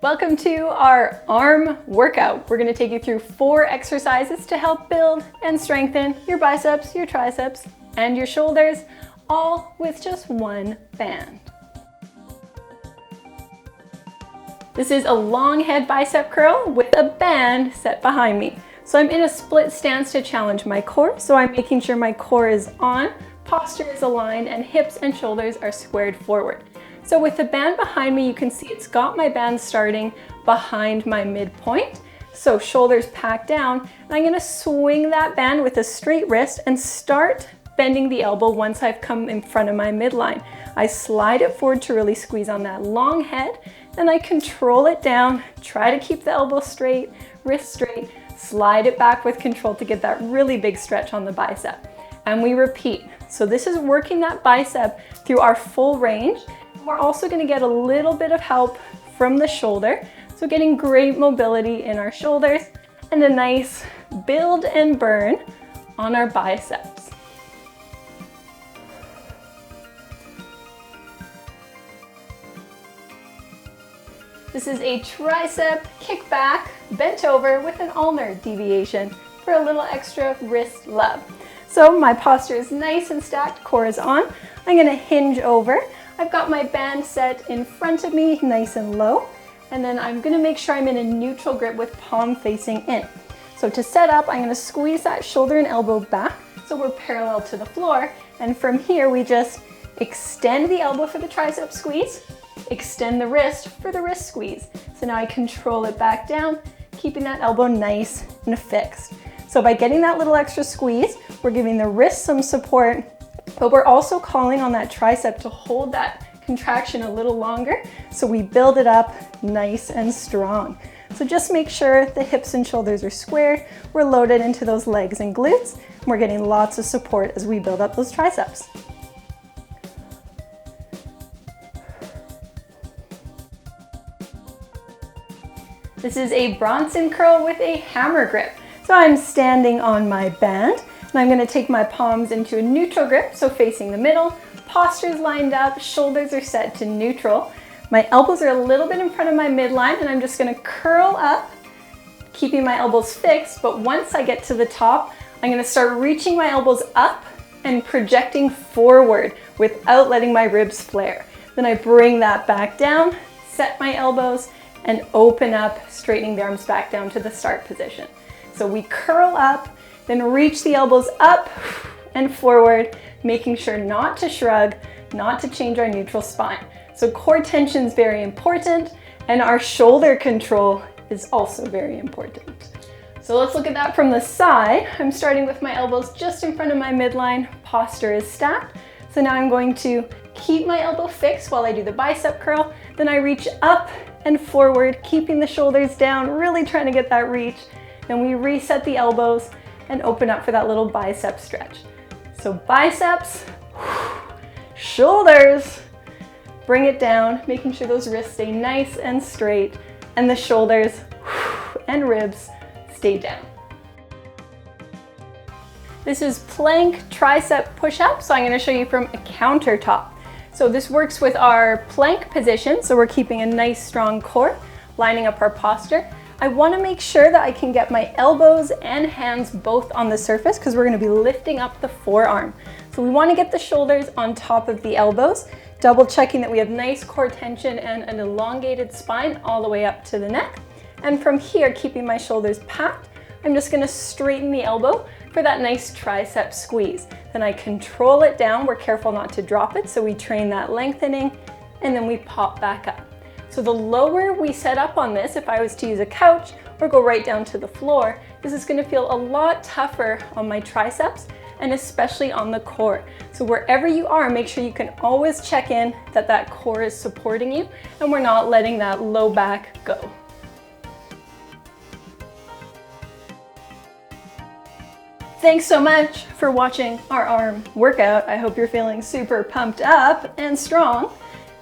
Welcome to our arm workout. We're going to take you through 4 exercises to help build and strengthen your biceps, your triceps, and your shoulders, all with just one band. This is a long head bicep curl with a band set behind me. So I'm in a split stance to challenge my core. So I'm making sure my core is on, posture is aligned, and hips and shoulders are squared forward. So with the band behind me, you can see it's got my band starting behind my midpoint. So shoulders packed down. And I'm gonna swing that band with a straight wrist and start bending the elbow once I've come in front of my midline. I slide it forward to really squeeze on that long head, then I control it down, try to keep the elbow straight, wrist straight, slide it back with control to get that really big stretch on the bicep. And we repeat. So this is working that bicep through our full range. We're also going to get a little bit of help from the shoulder. So getting great mobility in our shoulders and a nice build and burn on our biceps. This is a tricep kickback bent over with an ulnar deviation for a little extra wrist love. So my posture is nice and stacked, core is on. I'm going to hinge over. I've got my band set in front of me, nice and low. And then I'm going to make sure I'm in a neutral grip with palm facing in. So to set up, I'm going to squeeze that shoulder and elbow back so we're parallel to the floor. And from here, we just extend the elbow for the tricep squeeze, extend the wrist for the wrist squeeze. So now I control it back down, keeping that elbow nice and fixed. So by getting that little extra squeeze, we're giving the wrist some support, but we're also calling on that tricep to hold that contraction a little longer so we build it up nice and strong. So just make sure the hips and shoulders are squared, we're loaded into those legs and glutes, and we're getting lots of support as we build up those triceps. This is a Bronson curl with a hammer grip. So I'm standing on my band, and I'm going to take my palms into a neutral grip, so facing the middle, posture's lined up, shoulders are set to neutral. My elbows are a little bit in front of my midline, and I'm just going to curl up, keeping my elbows fixed, but once I get to the top, I'm going to start reaching my elbows up and projecting forward without letting my ribs flare. Then I bring that back down, set my elbows, and open up, straightening the arms back down to the start position. So we curl up, then reach the elbows up and forward, making sure not to shrug, not to change our neutral spine. So core tension is very important, and our shoulder control is also very important. So let's look at that from the side. I'm starting with my elbows just in front of my midline, posture is stacked. So now I'm going to keep my elbow fixed while I do the bicep curl, then I reach up and forward, keeping the shoulders down, really trying to get that reach. Then we reset the elbows and open up for that little bicep stretch. So biceps, shoulders, bring it down, making sure those wrists stay nice and straight, and the shoulders and ribs stay down. This is plank tricep push-up, so I'm going to show you from a countertop. So this works with our plank position, so we're keeping a nice strong core, lining up our posture. I want to make sure that I can get my elbows and hands both on the surface because we're going to be lifting up the forearm. So we want to get the shoulders on top of the elbows, double checking that we have nice core tension and an elongated spine all the way up to the neck. And from here, keeping my shoulders packed, I'm just going to straighten the elbow for that nice tricep squeeze. Then I control it down. We're careful not to drop it, so we train that lengthening, and then we pop back up. So the lower we set up on this, if I was to use a couch or go right down to the floor, this is going to feel a lot tougher on my triceps and especially on the core. So wherever you are, make sure you can always check in that that core is supporting you and we're not letting that low back go. Thanks so much for watching our arm workout. I hope you're feeling super pumped up and strong.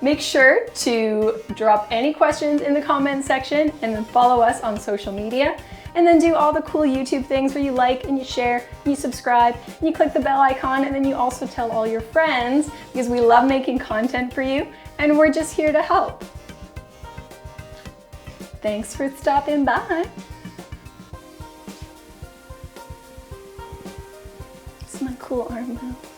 Make sure to drop any questions in the comments section and then follow us on social media. And then do all the cool YouTube things where you like and you share and you subscribe and you click the bell icon, and then you also tell all your friends because we love making content for you and we're just here to help. Thanks for stopping by. It's my cool arm move.